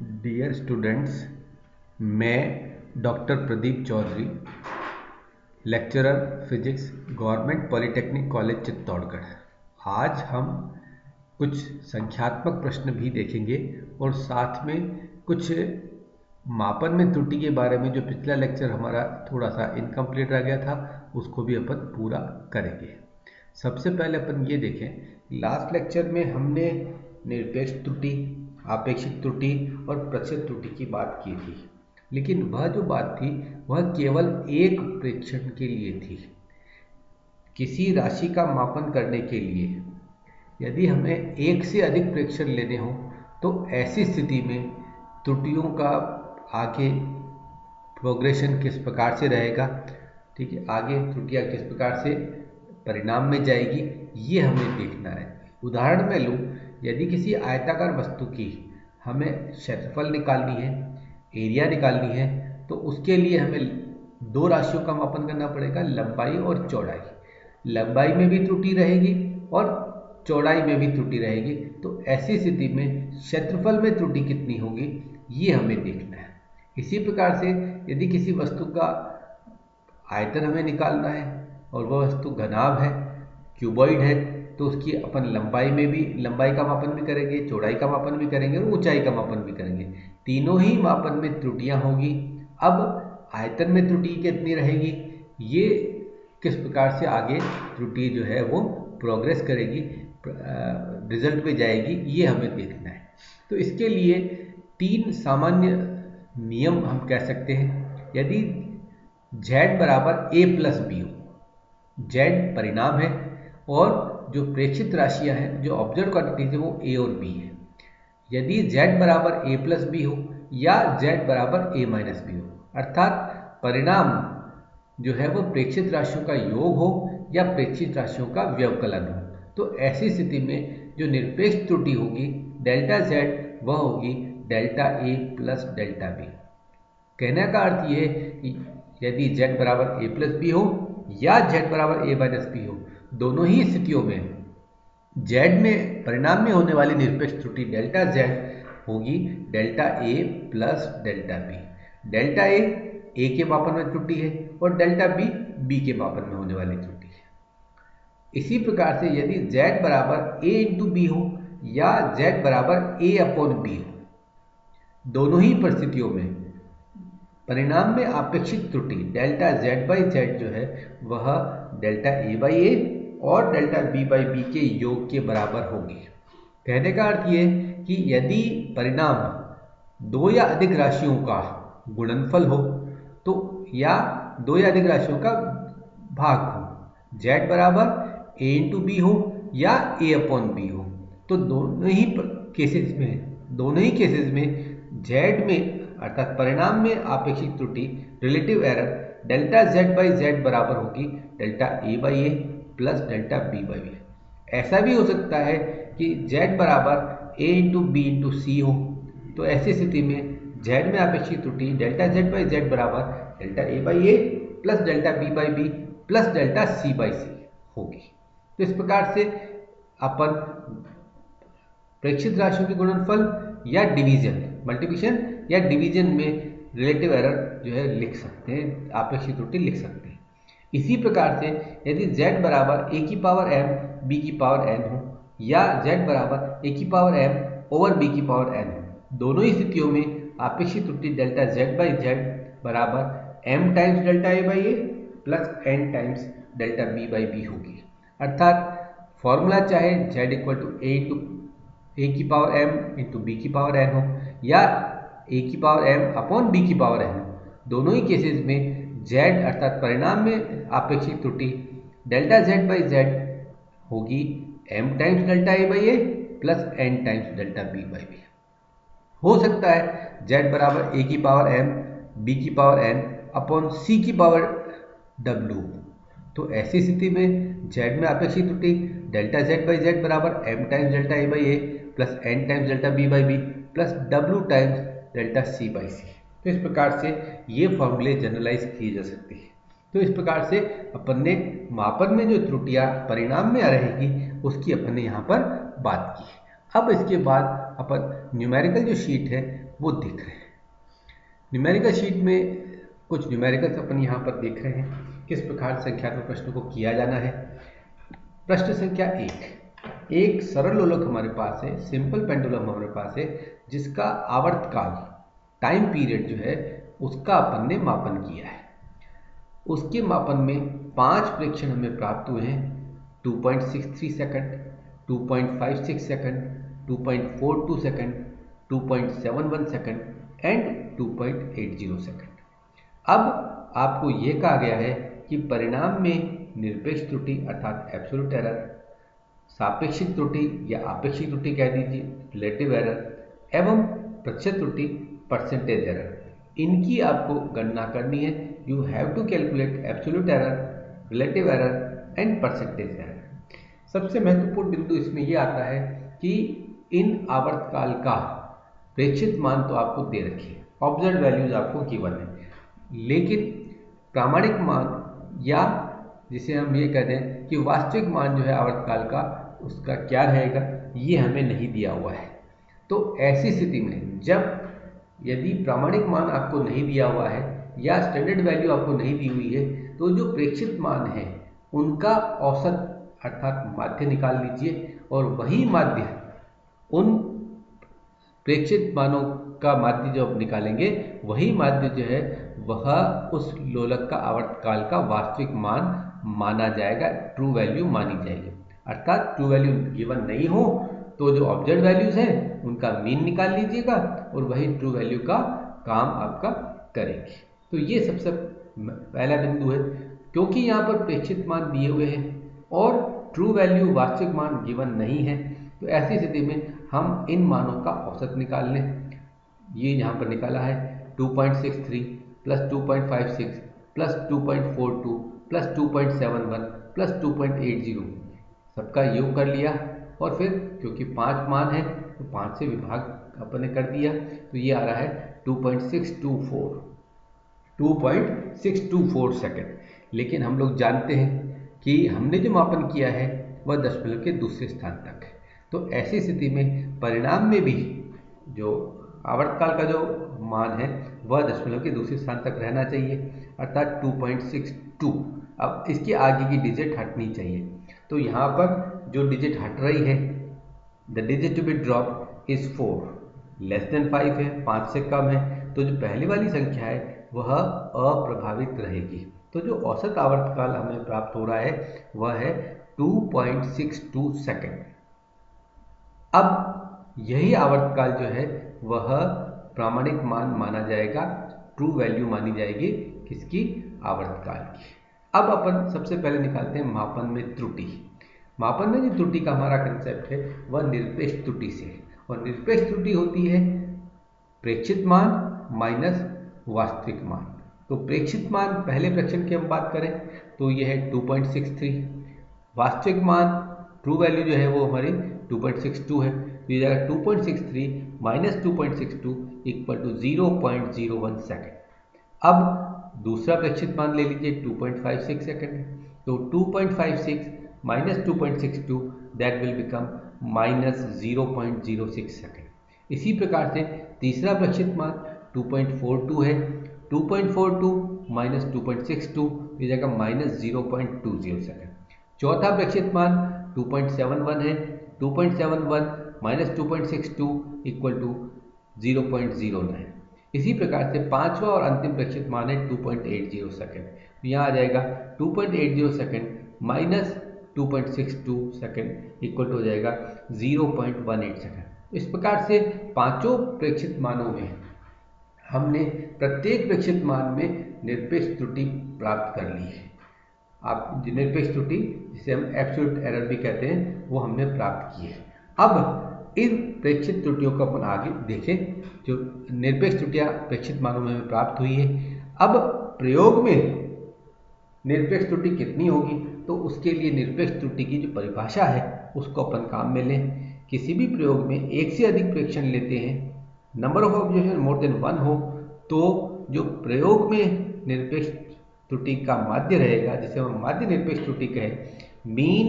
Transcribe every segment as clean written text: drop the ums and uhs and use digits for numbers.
Dear students, मैं doctor Pradeep Chaudhary, lecturer physics, government polytechnic college Chittorgarh. आज हम कुछ संख्यात्मक प्रश्न भी देखेंगे और साथ में कुछ मापन में त्रुटि के बारे में, जो पिछला लेक्चर हमारा थोड़ा सा इनकम्प्लीट रह गया था, उसको भी अपन पूरा करेंगे। सबसे पहले अपन ये देखें, लास्ट लेक्चर में हमने निरपेक्ष त्रुटि, आपेक्षिक त्रुटि और प्रतिशत त्रुटि की बात की थी, लेकिन वह जो बात थी वह केवल एक प्रेक्षण के लिए थी। किसी राशि का मापन करने के लिए यदि हमें एक से अधिक प्रेक्षण लेने हो तो ऐसी स्थिति में त्रुटियों का आगे प्रोग्रेशन किस प्रकार से रहेगा, ठीक है, आगे त्रुटियां किस प्रकार से परिणाम में जाएगी, ये हमें देखना है। उदाहरण में लूँ, यदि किसी आयताकार वस्तु की हमें क्षेत्रफल निकालनी है, एरिया निकालनी है, तो उसके लिए हमें दो राशियों का मापन करना पड़ेगा, लंबाई और चौड़ाई। लंबाई में भी त्रुटि रहेगी और चौड़ाई में भी त्रुटि रहेगी, तो ऐसी स्थिति में क्षेत्रफल में त्रुटि कितनी होगी, ये हमें देखना है। इसी प्रकार से यदि किसी वस्तु का आयतन हमें निकालना है और वह वस्तु घनाभ है, क्यूबॉइड है, तो उसकी अपन लंबाई का मापन भी करेंगे, चौड़ाई का मापन भी करेंगे और ऊंचाई का मापन भी करेंगे। तीनों ही मापन में त्रुटियां होगी। अब आयतन में त्रुटि कितनी रहेगी, ये किस प्रकार से आगे त्रुटि जो है वो प्रोग्रेस करेगी, रिजल्ट में जाएगी, ये हमें देखना है। तो इसके लिए तीन सामान्य नियम हम कह सकते हैं। यदि z बराबर a प्लस बी हो, z परिणाम है और जो प्रेक्षित राशियां हैं, जो ऑब्जर्व क्वांटिटीज है, वो a और b है। यदि z बराबर a प्लस बी हो या z बराबर a माइनस बी हो, अर्थात परिणाम जो है वो प्रेक्षित राशियों का योग हो या प्रेक्षित राशियों का व्यवकलन हो, तो ऐसी स्थिति में जो निरपेक्ष त्रुटि होगी डेल्टा z, वह होगी delta a plus delta b। कहने का अर्थ ये है कि यदि z बराबर a प्लस बी हो या z बराबर a माइनस बी हो, दोनों ही स्थितियों में z में परिणाम में होने वाली निरपेक्ष त्रुटि डेल्टा z होगी delta a plus delta b। Delta a के मापन में त्रुटि है और डेल्टा b के मापन में होने वाली त्रुटि है। इसी प्रकार से यदि z बराबर a इंटू बी हो या z बराबर a अपॉन बी हो, दोनों ही परिस्थितियों में परिणाम में आपेक्षिक त्रुटि डेल्टा z बाई जेड जो है वह डेल्टा a बाई ए और डेल्टा b बाई बी के योग के बराबर होगी। कहने का अर्थ ये है कि यदि परिणाम दो या अधिक राशियों का गुणनफल हो तो या दो या अधिक राशियों का भाग हो, z बराबर a इंटू बी हो या a अपॉन बी हो, तो दोनों ही केसेस में z में अर्थात परिणाम में आपेक्षिक त्रुटि relative error delta z by Z बराबर होगी delta a by A plus delta b by b. ऐसा भी हो सकता है कि z बराबर a into b into c हो, तो ऐसी स्थिति में z में आपेक्षिक त्रुटि डेल्टा z बाई जेड बराबर delta a by A plus delta b by b plus delta c by c होगी। तो इस प्रकार से अपन प्रेक्षित राशियों के गुणनफल या डिवीजन, मल्टीप्लिकेशन या डिवीजन में रिलेटिव एरर जो है लिख सकते हैं, आपेक्षिक त्रुटि लिख सकते हैं। इसी प्रकार से यदि z बराबर a की पावर m b की पावर n हो या z बराबर a की पावर m ओवर b की पावर n हो, दोनों ही स्थितियों में आपेक्षिक त्रुटि डेल्टा z बाई जेड बराबर m times delta a by A plus n times delta b by B होगी। अर्थात फॉर्मूला चाहे z इक्वल टू a की पावर m इंटू बी की पावर n हो या a की पावर m अपॉन b की पावर n हो, दोनों ही केसेस में z अर्थात परिणाम में आपेक्षिक त्रुटि डेल्टा z बाई जेड होगी m times delta a by A plus n times delta b by b. हो सकता है z बराबर a की पावर m b की पावर n अपॉन c की पावर w, तो ऐसी स्थिति में z में आपेक्षिक त्रुटि डेल्टा z बाई जेड बराबर m times delta a by A plus n times delta b by b plus w times delta c by सी। तो इस प्रकार से ये फॉर्मूले जनरलाइज किए जा सकते हैं। तो इस प्रकार से अपन ने मापन में जो त्रुटियां परिणाम में आ रहेगी उसकी अपन ने यहाँ पर बात की। अब इसके बाद अपन न्यूमेरिकल जो शीट है वो दिख रहे हैं। न्यूमेरिकल शीट में कुछ न्यूमेरिकल्स अपन यहाँ पर देख रहे हैं किस प्रकार संख्यात्मक प्रश्नों को किया जाना है। प्रश्न संख्या 1, एक सरल लोलक हमारे पास है, सिंपल पेंडुलम हमारे पास है, जिसका आवर्तकाल टाइम पीरियड जो है उसका अपन ने मापन किया है। उसके मापन में 5 प्रेक्षण हमें प्राप्त हुए हैं, 2.63 second, 2.56 second, 2.42 second, 2.71 second and 2.80 second. अब आपको यह कहा गया है कि परिणाम में निरपेक्ष त्रुटि अर्थात एब्सोल्यूट एरर, सापेक्षिक त्रुटि या आपेक्षिक त्रुटि कह दीजिए रिलेटिव एरर एवं प्रतिशत त्रुटि परसेंटेज एरर, इनकी आपको गणना करनी है। You have to calculate absolute error, relative error and percentage error. सबसे महत्वपूर्ण बिंदु इसमें यह आता है कि इन आवर्तकाल का प्रेक्षित मान तो आपको दे रखी है, ऑब्जर्व वैल्यूज आपको गिवन है, लेकिन प्रामाणिक मान या जिसे हम ये कहते हैं कि वास्तविक मान जो है आवर्तकाल का उसका क्या रहेगा, ये हमें नहीं दिया हुआ है। तो ऐसी स्थिति में जब यदि प्रामाणिक मान आपको नहीं दिया हुआ है या स्टैंडर्ड वैल्यू आपको नहीं दी हुई है, तो जो प्रेक्षित मान है उनका औसत अर्थात माध्य निकाल लीजिए और वही माध्य उन प्रेक्षित मानों का माध्य जो आप निकालेंगे वही माध्य जो है वह उस लोलक का आवर्तकाल का वास्तविक मान माना जाएगा, ट्रू वैल्यू मानी जाएगी। अर्थात ट्रू वैल्यू गिवन नहीं हो तो जो ऑब्जर्व वैल्यूज हैं उनका मीन निकाल लीजिएगा और वही ट्रू वैल्यू का काम आपका करेंगे। तो ये सबसे पहला बिंदु है, क्योंकि यहाँ पर प्रेक्षित मान दिए हुए हैं और ट्रू वैल्यू वास्तविक मान गिवन नहीं है, तो ऐसी स्थिति में हम इन मानों का औसत निकाल लें। ये यहाँ पर निकाला है 2.63 प्लस 2.56 प्लस 2.42 प्लस 2.71 प्लस 2.80, सबका योग कर लिया और फिर क्योंकि 5 मान है तो 5 से विभाग अपन ने कर दिया, तो ये आ रहा है 2.624 सेकंड। लेकिन हम लोग जानते हैं कि हमने जो मापन किया है वह दशमलव के दूसरे स्थान तक है, तो ऐसी स्थिति में परिणाम में भी जो आवर्तकाल का जो मान है वह दशमलव के दूसरे स्थान तक रहना चाहिए, अर्थात 2.62। अब इसके आगे की डिजिट हटनी चाहिए, तो यहाँ पर जो डिजिट हट रही है, the digit to be drop is 4, less than 5 है, 5 से कम है, तो जो पहले वाली संख्या है वह अप्रभावित रहेगी। तो जो औसत आवर्तकाल हमें प्राप्त हो रहा है वह है 2.62 सेकंड। अब यही आवर्तकाल जो है वह प्रामाणिक मान माना जाएगा, ट्रू वैल्यू मानी जाएगी किसकी, आवर्तकाल की। अब अपन सबसे पहले निकालते हैं मापन में त्रुटि। मापन में जो त्रुटि का हमारा कंसेप्ट है वह निरपेक्ष त्रुटि से है, और निरपेक्ष त्रुटि होती है प्रेक्षित मान माइनस वास्तविक मान। तो प्रेक्षित मान पहले प्रेक्षण की हम बात करें तो यह है 2.63, वास्तविक मान ट्रू वैल्यू जो है वो हमारी 2.62 है, तो ये जाएगा 2.63 माइनस 2.62 इक्वल टू 0.01 सेकेंड। अब दूसरा प्रेक्षित मान ले लीजिए 2.56 सेकेंड, तो 2.56 minus 2.62 that will become minus 0.06 second. इसी प्रकार से तीसरा प्रेक्षित मान 2.42 है, 2.42 माइनस 2.62 ये जाएगा माइनस 0.20 सेकेंड। चौथा प्रेक्षित मान 2.71 है, 2.71 माइनस 2.62 इक्वल टू 0.09। इसी प्रकार से पांचवा और अंतिम प्रेक्षित मान है 2.80 सेकेंड, तो यहाँ आ जाएगा 2.80 second minus 2.62 second equal to हो जाएगा 0.18 सेकेंड। इस प्रकार से पांचों प्रेक्षित मानों में हमने प्रत्येक प्रेक्षित मान में निरपेक्ष त्रुटि प्राप्त कर ली है। आप निरपेक्ष त्रुटि जिसे हम एब्सोल्यूट एरर भी कहते हैं वो हमने प्राप्त की है। अब इन प्रेक्षित त्रुटियों को अपन आगे देखें, जो निरपेक्ष त्रुटियां प्रेक्षित मानों में हमें प्राप्त हुई है। अब प्रयोग में निरपेक्ष त्रुटि कितनी होगी, तो उसके लिए निरपेक्ष त्रुटि की जो परिभाषा है उसको अपन काम में लें। किसी भी प्रयोग में एक से अधिक प्रेक्षण लेते हैं, number of observation more than 1 हो, तो जो प्रयोग में निरपेक्ष त्रुटि का माध्य रहेगा, जिसे हम माध्य निरपेक्ष त्रुटि कहें, मीन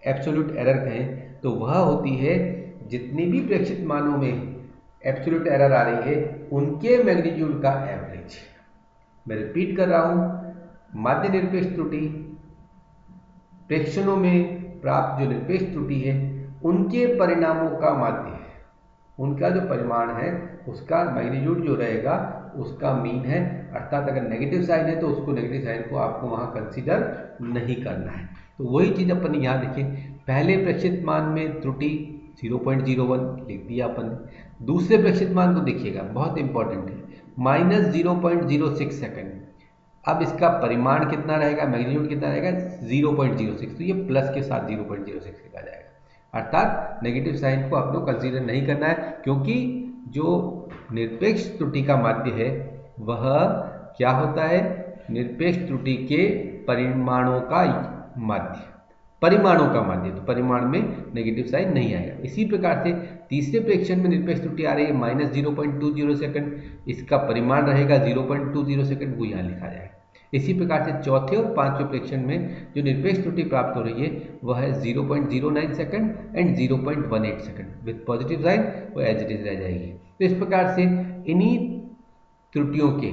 एब्सोल्यूट एरर कहें, तो वह होती है जितने भी प्रेक्षित मानों में एब्सोल्यूट एरर आ रही है उनके मैग्नीट्यूड का एवरेज। मैं रिपीट कर रहा हूं, माध्य निरपेक्ष त्रुटि प्रेक्षणों में प्राप्त जो निरपेक्ष त्रुटि है उनके परिणामों का माध्य है, उनका जो परिमाण है उसका मैग्नीट्यूड जो रहेगा उसका मीन है। अर्थात अगर नेगेटिव साइन है तो उसको नेगेटिव साइन को आपको वहां कंसीडर नहीं करना है। तो वही चीज अपन यहाँ देखें, पहले प्रेक्षित मान में त्रुटि 0.01 लिख दिया अपन। दूसरे प्रेक्षित मान को देखिएगा, बहुत इंपॉर्टेंट है, -0.06 सेकंड। अब इसका परिमाण कितना रहेगा, मैग्नीट्यूड कितना रहेगा, 0.06, तो ये प्लस के साथ 0.06 लिखा जाएगा। अर्थात नेगेटिव साइन को आपको कंसीडर नहीं करना है, क्योंकि जो निरपेक्ष त्रुटि का माध्य है वह क्या होता है, निरपेक्ष त्रुटि के परिमाणों का माध्य, परिमाणों का माध्य, तो परिमाण में नेगेटिव साइन नहीं आएगा। इसी प्रकार से तीसरे प्रेक्षण में निरपेक्ष त्रुटि आ रही है -0.20 सेकंड, इसका परिमाण रहेगा 0.20 सेकंड, वो यहाँ लिखा जाएगा। इसी प्रकार से चौथे और पांचवें प्रेक्षण में जो निरपेक्ष त्रुटि प्राप्त हो रही है वह है 0.09 second and 0.18 second with positive sign, वो एज इट इज रह जाएगी। तो इस प्रकार से इन्हीं त्रुटियों के,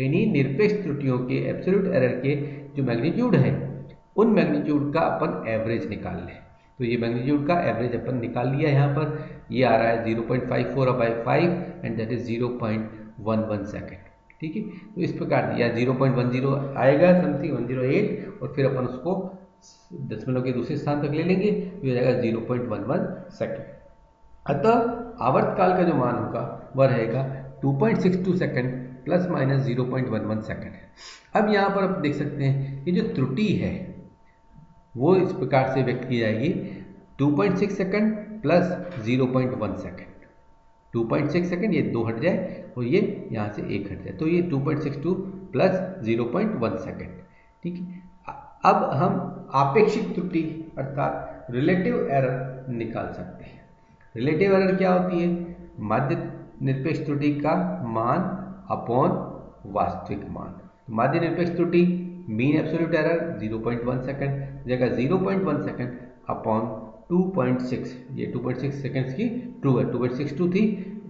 इन्हीं निरपेक्ष त्रुटियों के एब्सोल्यूट एरर के जो मैग्नीट्यूड है उन मैग्नीट्यूड का अपन एवरेज निकाल लें। तो ये मैग्नीट्यूड का एवरेज अपन निकाल लिया, यहाँ पर ये आ रहा है 0.54/5 एंड दैट इज 0.11 सेकंड। ठीक है, तो इस प्रकार या 0.10 आएगा, समथिंग 108, और फिर अपन उसको दशमलव के दूसरे स्थान तक ले लेंगे, तो हो जाएगा 0.11 सेकंड। अतः आवर्तकाल का जो मान होगा वह रहेगा 2.62 सेकंड प्लस माइनस 0.11 सेकंड। अब यहाँ पर आप देख सकते हैं ये जो त्रुटि है वो इस प्रकार से व्यक्त की जाएगी, 2.6 सेकंड प्लस 0.1 सेकंड। 2.6 सेकंड, ये 2 हट जाए और ये यहाँ से 1 हट जाए, तो ये 2.62 प्लस 0.1 सेकंड। ठीक है, अब हम आपेक्षिक त्रुटि अर्थात रिलेटिव एरर निकाल सकते हैं। रिलेटिव एरर क्या होती है, माध्य निरपेक्ष त्रुटि का मान अपॉन वास्तविक मान। माध्य निरपेक्ष त्रुटि मीन एब्सोल्यूट एरर 0.1 सेकंड जगह 0.1 सेकंड अपॉन 2.6, ये 2.6 सेकंड्स की ट्रू है, 2.62 थी,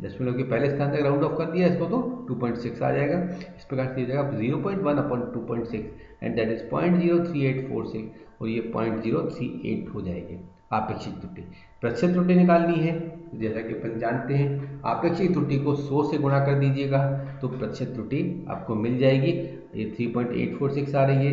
दशमलव के पहले स्थान तक राउंड ऑफ कर दिया इसको तो 2.6 आ जाएगा। इस प्रकार से जाएगा 0.1 अपॉन 2.6 एंड दैट इज 0.03846, और ये 0.038 हो जाएगी आपेक्षिक त्रुटि। प्रतिशत त्रुटि निकालनी है, जैसा कि अपन जानते हैं आपेक्षिक त्रुटि को 100 से गुणा कर दीजिएगा तो प्रतिशत त्रुटि आपको मिल जाएगी। ये 3.846 आ रही है,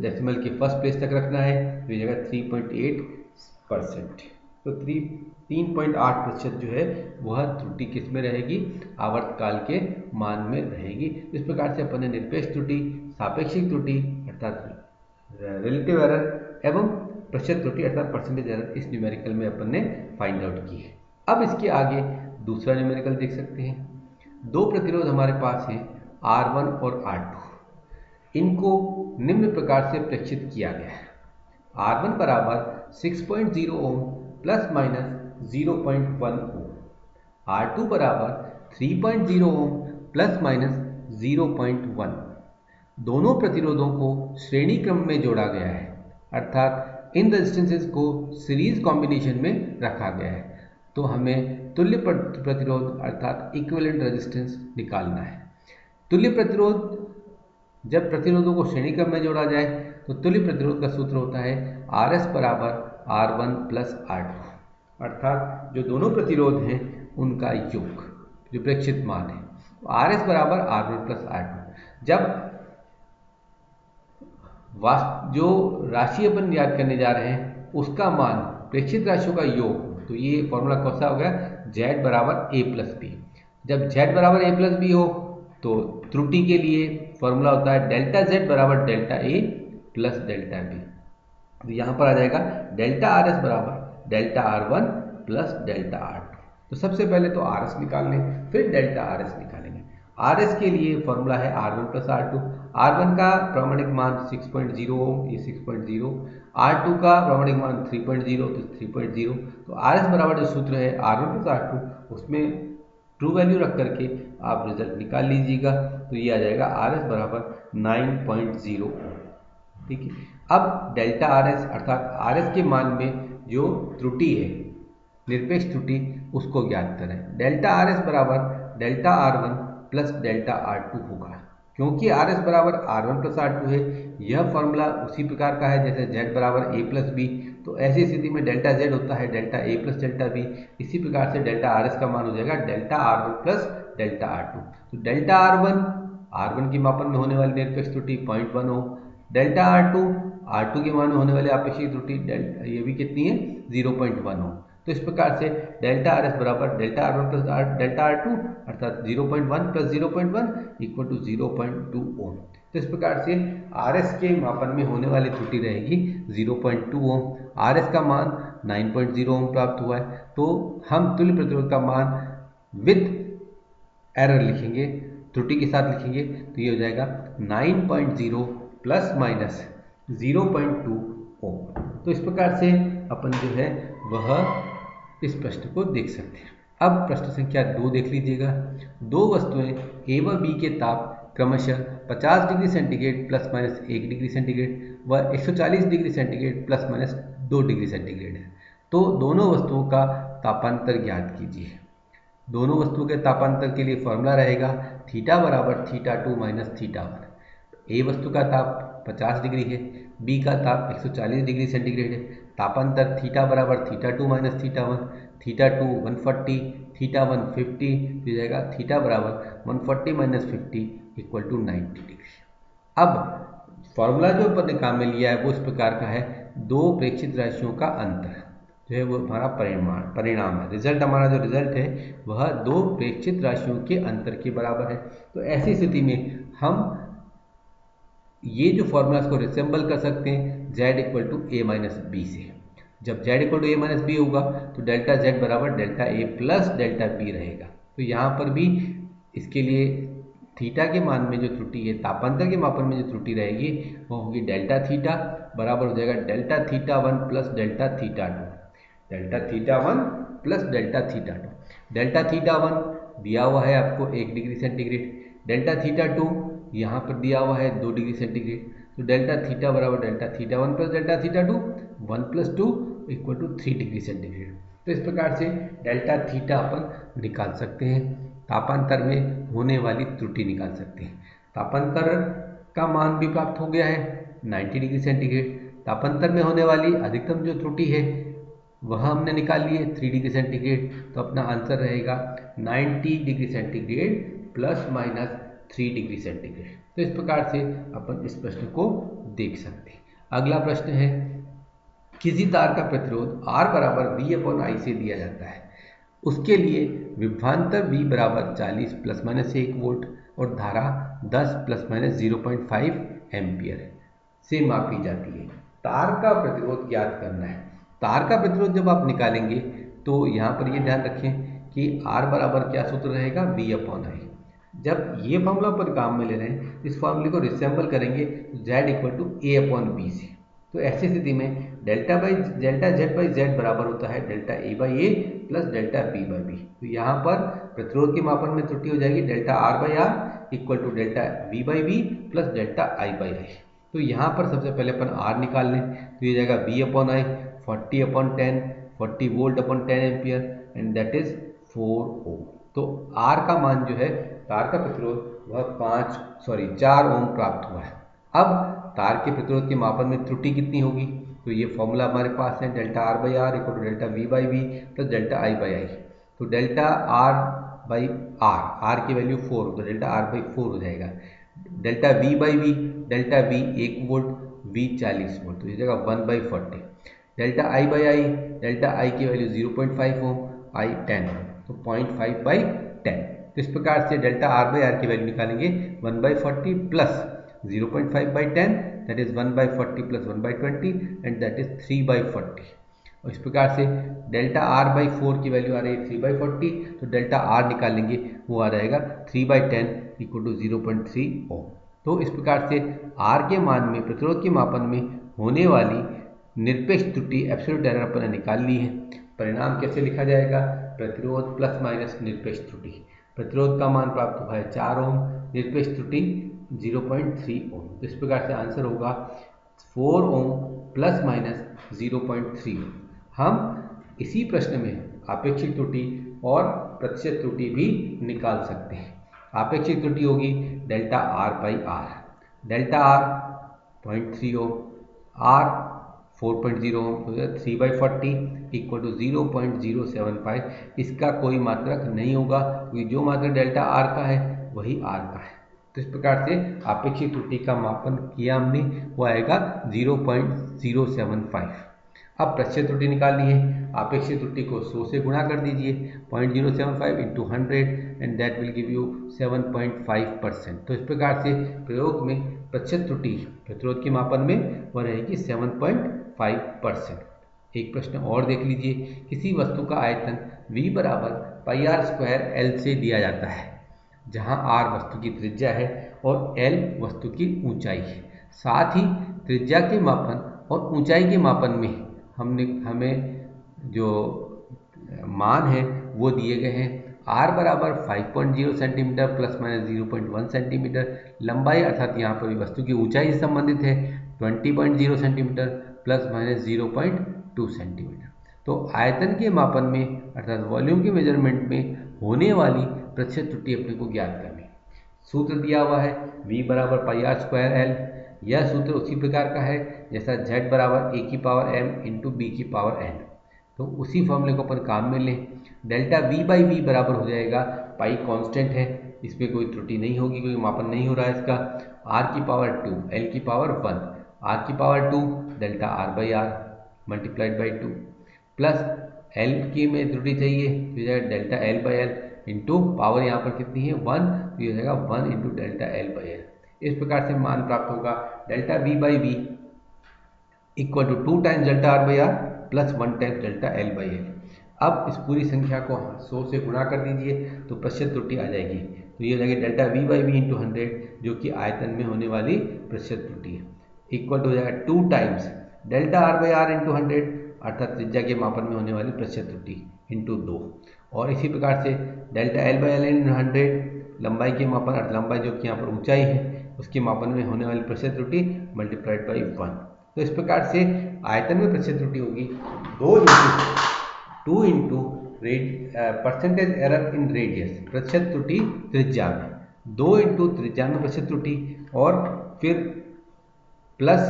डेसिमल के फर्स्ट प्लेस तक रखना है, तो ये जगह 3.8%, तो 3.8% जो है वह त्रुटि किस में रहेगी, आवर्तकाल के मान में रहेगी। इस प्रकार से अपन ने निरपेक्ष त्रुटि, सापेक्षिक त्रुटि अर्थात रिलेटिव एरर एवं प्रतिशत त्रुटि अर्थात परसेंटेज एरर इस न्यूमेरिकल में अपन ने फाइंड आउट की है। अब इसके आगे दूसरा न्यूमेरिकल देख सकते हैं। दो प्रतिरोध हमारे पास हैं R1 और R2, इनको निम्न प्रकार से प्रेक्षित किया गया है। R1 बराबर 6.0 ओम प्लस माइनस 0.1 ओम, R2 बराबर 3.0 ओम प्लस माइनस 0.1। दोनों प्रतिरोधों को श्रेणी क्रम में जोड़ा गया है, अर्थात इन रेजिस्टेंसेस को सीरीज कॉम्बिनेशन में रखा गया है। तो हमें तुल्य प्रतिरोध अर्थात इक्विवेलेंट रेजिस्टेंस निकालना है। तुल्य प्रतिरोध, जब प्रतिरोधों को श्रेणी क्रम में जोड़ा जाए तो तुल्य प्रतिरोध का सूत्र होता है RS बराबर R1 प्लस R2, अर्थात जो दोनों प्रतिरोध हैं उनका योग जो प्रेक्षित मान है, RS बराबर R1 प्लस R2। जब जो राशि अपन याद करने जा रहे हैं उसका मान प्रेक्षित राशियों का योग, तो ये फॉर्मूला कौन सा हो गया, Z बराबर A प्लस बी। जब Z बराबर A प्लस बी हो तो त्रुटि के लिए फॉर्मूला होता है डेल्टा Z बराबर delta A plus delta B। तो यहाँ पर आ जाएगा डेल्टा RS बराबर delta R1 plus delta R2। तो सबसे पहले तो RS निकाल लें, फिर डेल्टा RS निकालेंगे। RS के लिए फॉर्मूला है R1 प्लस R2। R1 का प्रामाणिक मान 6.0 ओम, ये 6.0, R2 का प्रामाणिक मान 3.0, तो 3.0। तो RS बराबर जो सूत्र है R1 प्लस R2 उसमें ट्रू वैल्यू रख करके आप रिजल्ट निकाल लीजिएगा, तो ये आ जाएगा RS बराबर 9.0 ओम। ठीक है, अब डेल्टा RS अर्थात RS के मान में जो त्रुटि है निरपेक्ष त्रुटि उसको ज्ञात करें। डेल्टा आर एस बराबर delta r one plus delta r two होगा। क्योंकि आर एस बराबर r one plus r two है, यह फॉर्मूला उसी प्रकार का है जैसे जेड बराबर ए प्लस बी, तो ऐसी स्थिति में डेल्टा जेड होता है delta a plus delta B. इसी प्रकार से डेल्टा आर एस का मान हो जाएगा delta r one plus delta r two. तो डेल्टा आर वन की मापन में होने वाली निरपेक्ष त्रुटि 0.1 हो, डेल्टा आर टू के मान में होने वाली आपेक्षिक त्रुटि ये भी कितनी है 0.1 हो। तो इस प्रकार से डेल्टा आर एस बराबर delta r one plus delta r two अर्थात 0.1 प्लस 0.1 इक्वल टू 0.2 ओम। तो इस प्रकार से आर एस के मापन में होने वाली त्रुटि रहेगी 0.2 ओम। आर एस का मान 9.0 ओम प्राप्त हुआ है, तो हम तुल्य प्रतिरोध का मान विद एरर लिखेंगे, त्रुटि के साथ लिखेंगे, तो ये हो जाएगा 9.0 प्लस माइनस 0.2 ओम। तो इस प्रकार से अपन जो है वह इस प्रश्न को देख सकते हैं। अब प्रश्न संख्या 2 देख लीजिएगा। दो वस्तुएं ए व बी के ताप क्रमशः 50 degree centigrade plus minus 1 degree centigrade व 140 degree centigrade plus minus 2 degree centigrade है। तो दोनों वस्तुओं का तापांतर ज्ञात कीजिए। दोनों वस्तुओं के तापांतर के लिए फॉर्मूला रहेगा थीटा बराबर theta two minus theta one. ए वस्तु का ताप 50 डिग्री है, बी का ताप 140 डिग्री सेंटीग्रेड है। तापांतर थीटा बराबर theta two minus theta one, theta two 140, theta one 50, तो जाएगा थीटा बराबर 140 माइनस 50 इक्वल टू 90 डिग्री। अब फॉर्मूला जो अपन ने काम में लिया है वो इस प्रकार का है, दो प्रेक्षित राशियों का अंतर जो है वो हमारा परिणाम है। रिजल्ट हमारा जो रिजल्ट है वह दो प्रेक्षित राशियों के अंतर के बराबर है। तो ऐसी स्थिति में हम ये जो फॉर्मूला को रिसेंबल कर सकते हैं z equal to a minus b से। जब z equal to a minus b होगा तो डेल्टा z बराबर delta a plus delta b रहेगा। तो यहाँ पर भी इसके लिए थीटा के मान में जो त्रुटि है, तापांतर के मापन में जो त्रुटि रहेगी वो होगी डेल्टा थीटा बराबर हो जाएगा delta theta one plus delta theta two. Delta theta one plus delta theta two. Delta theta one दिया हुआ है आपको 1 degree centigrade, delta theta two यहाँ पर दिया हुआ है 2 डिग्री सेंटीग्रेड। तो डेल्टा थीटा बराबर delta theta one plus delta theta two, 1 plus 2 equal to 3 degree centigrade. तो इस प्रकार से डेल्टा थीटा अपन निकाल सकते हैं, तापांतर में होने वाली त्रुटि निकाल सकते हैं। तापांतर का मान भी प्राप्त हो गया है 90 डिग्री सेंटीग्रेड। तापांतर में होने वाली अधिकतम जो त्रुटि है वह हमने निकाल ली है 3 डिग्री सेंटीग्रेड। तो अपना आंसर रहेगा 90 degree centigrade plus minus 3 degree centigrade. तो इस प्रकार से अपन इस प्रश्न को देख सकते हैं। अगला प्रश्न है, किसी तार का प्रतिरोध R बराबर V/I से दिया जाता है, उसके लिए विभवांतर V बराबर 40 प्लस माइनस 1 वोल्ट और धारा 10 प्लस माइनस 0.5 एम्पियर से मापी जाती है। तार का प्रतिरोध ज्ञात करना है। तार का प्रतिरोध जब आप निकालेंगे तो यहाँ पर ये ध्यान रखें कि R बराबर क्या सूत्र रहेगा V/I। जब ये फॉर्मूला पर काम में ले रहे हैं इस फॉर्मूले को रिसेंबल करेंगे z इक्वल टू A/B से। तो ऐसी स्थिति में डेल्टा z बाई जेड बराबर होता है delta A/A plus delta B/B। तो यहाँ पर प्रतिरोध के मापन में त्रुटि हो जाएगी delta R/R equal to delta V/B plus delta I/I। तो यहाँ पर सबसे पहले अपन R निकाल लें, तो ये जाएगा V/I 40/10, 40 volt upon 10 ampere and that is 4 ओम। तो R का मान जो है तार का प्रतिरोध वह 4 ओम प्राप्त हुआ है। अब तार के प्रतिरोध के मापन में त्रुटि कितनी होगी, तो ये फॉर्मूला हमारे पास है delta R/R equal to delta V/B plus delta I/I। तो डेल्टा R की वैल्यू 4 तो डेल्टा R/4 हो जाएगा। Delta V/B, delta V 1 volt, V 40 volt, तो ये जगह 1/40। डेल्टा I/I, डेल्टा I की वैल्यू 0.5 ओम, I 10 ओम, तो 0.5/10। तो इस प्रकार से डेल्टा R/R की वैल्यू निकालेंगे 1/40 plus 0.5/10 that is 1/40 plus 1/20 and that is 3/40। और इस प्रकार से डेल्टा R/4 की वैल्यू आ रही है 3/40, तो डेल्टा R निकालेंगे वो आ जाएगा 3/10 इक्वल टू 0.3 ओम। तो इस प्रकार से R के मान में प्रतिरोध के मापन में होने वाली निरपेक्ष त्रुटि एब्सोल्यूट एरर अपन ने निकाल ली है। परिणाम कैसे लिखा जाएगा, प्रतिरोध प्लस माइनस निरपेक्ष त्रुटि। प्रतिरोध का मान प्राप्त हुआ है 4 ओम, निरपेक्ष त्रुटि 0.3 ओम। तो इस प्रकार से आंसर होगा 4 ओम प्लस माइनस 0.3 ओम। हम इसी प्रश्न में आपेक्षिक त्रुटि और प्रतिशत त्रुटि भी निकाल सकते हैं। आपेक्षिक त्रुटि होगी delta r by r, delta r 0.30, r 4.0 तो 3/40 इक्वल टू 0.075। इसका कोई मात्रक नहीं होगा क्योंकि जो मात्रक डेल्टा आर का है वही आर का है। तो इस प्रकार से आपेक्षिक त्रुटि का मापन किया हमने, वो आएगा 0.075। अब प्रतिशत त्रुटि निकालनी है। आपेक्षिक त्रुटि को 100 से गुणा कर दीजिए, 0.075 into 100 and that will give you 7.5%। तो इस प्रकार से प्रयोग में प्रतिशत त्रुटि प्रतिरोध के मापन में वह रहेगी 7.5%। एक प्रश्न और देख लीजिए। किसी वस्तु का आयतन V बराबर पाई आर स्क्वायर एल से दिया जाता है, जहां r वस्तु की त्रिज्या है और l वस्तु की ऊंचाई है। साथ ही त्रिज्या के मापन और ऊंचाई के मापन में हमें जो मान है वो दिए गए हैं। r बराबर 5.0 सेंटीमीटर प्लस माइनस 0.1 सेंटीमीटर, लंबाई अर्थात यहाँ पर वस्तु की ऊंचाई से संबंधित है 20.0 सेंटीमीटर प्लस माइनस 0.2 सेंटीमीटर। तो आयतन के मापन में अर्थात वॉल्यूम के मेजरमेंट में होने वाली प्रतिशत त्रुटि अपने को ज्ञात करनी। सूत्र दिया हुआ है v बराबर पाई आर स्क्वायर एल। यह सूत्र उसी प्रकार का है जैसा z बराबर a की पावर m इंटू बी की पावर n। तो उसी फॉर्मूले को अपन काम में लें। डेल्टा v बाई वी बराबर हो जाएगा, पाई कांस्टेंट है, इसमें कोई त्रुटि नहीं होगी क्योंकि मापन नहीं हो रहा है इसका, r की पावर 2 l की पावर 1, r की power 2 delta r by r multiplied by 2 plus l की में त्रुटि चाहिए तो हो जाएगा delta l by l into power यहाँ पर कितनी है 1, तो ये हो जाएगा 1 into delta l by l. इस प्रकार से मान प्राप्त होगा delta v by v equal to 2 times delta r by r plus 1 times delta l by l. अब इस पूरी संख्या को 100 से गुणा कर दीजिए तो प्रतिशत त्रुटि आ जाएगी। तो ये लगेगी delta v by v into 100 जो कि आयतन में होने वाली प्रतिशत त्रुटि है, इक्वल टू हो जाएगा 2 times delta r by r into 100 अर्थात त्रिज्या के मापन में होने वाली प्रतिशत त्रुटि इंटू 2। और इसी प्रकार से delta l by l into 100 लंबाई के मापन अर्थात लंबाई जो कि यहाँ पर ऊंचाई है उसके मापन में होने वाली प्रतिशत त्रुटि मल्टीप्लाइड बाई 1। तो इस प्रकार से आयतन में प्रतिशत त्रुटि होगी 2 into percentage error in radius, प्रतिशत त्रुटि त्रिज्या में, 2 इंटू त्रिज्या में प्रतिशत त्रुटि और फिर प्लस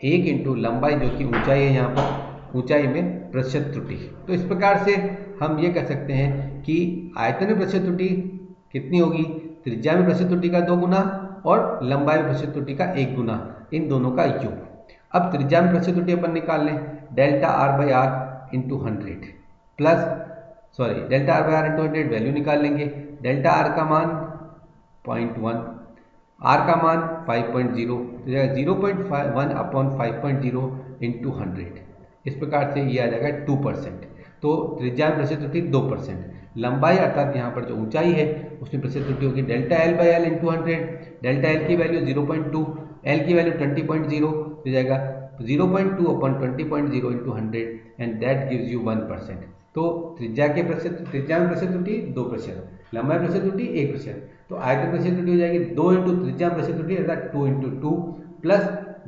1 इंटू लंबाई जो कि ऊंचाई है यहाँ पर, ऊंचाई में प्रतिशत त्रुटि। तो इस प्रकार से हम ये कह सकते हैं कि आयतन में प्रतिशत त्रुटि कितनी होगी, त्रिज्या में प्रतिशत त्रुटि का 2 गुना और लंबाई में प्रतिशत त्रुटि का 1 गुना, इन दोनों का योग। अब त्रिज्या में प्रतिशत त्रुटि अपन निकाल लें, delta r by r into 100 plus delta r by r into 100 value निकाल लेंगे। डेल्टा आर का मान 0.1, आर का मान 5.0 तो जाएगा 0.1 अपॉन 5.0 इंटू 100। इस प्रकार से ये आ जाएगा 2%। तो त्रिज्या में प्रतिशत त्रुटि 2%, लंबाई अर्थात यहाँ पर जो ऊंचाई है उसमें प्रतिशत त्रुटि होगी delta l by l into 100। Delta L की वैल्यू 0.2, एल की वैल्यू 20.0 हो जाएगा 0.2 upon 20.0 into 100 and that gives you 1%। तो त्रिज्या में प्रतिशत त्रुटि 2%, लंबाई प्रतिशत त्रुटि 1%। तो आयतन प्रतिशत त्रुटि हो जाएगी 2 इंटू त्रिज्या प्रतिशत त्रुटि अर्थात 2 इंटू 2 प्लस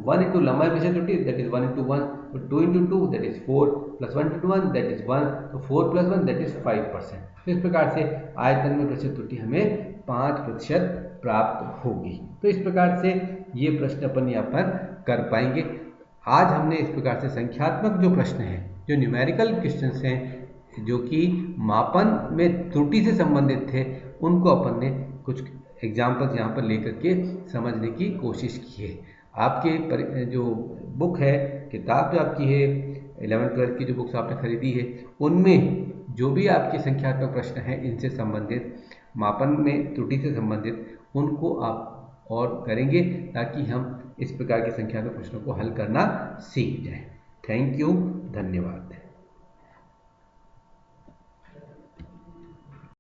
1 इंटू लंबाई प्रतिशत त्रुटि दैट इज 1 इंटू 1, तो 2 into 2 that is 4 plus 1 into 1 that is 1, तो 4 प्लस 1 दैट इज 5%। तो इस प्रकार से आयतन में प्रतिशत त्रुटि हमें 5% प्राप्त होगी। तो इस प्रकार से ये प्रश्न अपन यहाँ पर कर पाएंगे। आज हमने इस प्रकार से संख्यात्मक जो प्रश्न हैं, जो न्यूमेरिकल क्वेश्चंस हैं, जो कि मापन में त्रुटि से संबंधित थे, उनको अपन ने कुछ एग्जाम्पल्स यहाँ पर लेकर के समझने की कोशिश की है। आपके जो बुक है, किताब जो आपकी है 11th-12th की जो बुक्स आपने खरीदी है, उनमें जो भी आपके संख्यात्मक प्रश्न हैं इनसे संबंधित, मापन में त्रुटि से संबंधित, उनको आप और करेंगे ताकि हम इस प्रकार के संख्यात्मक प्रश्नों को हल करना सीख जाएं। थैंक यू, धन्यवाद।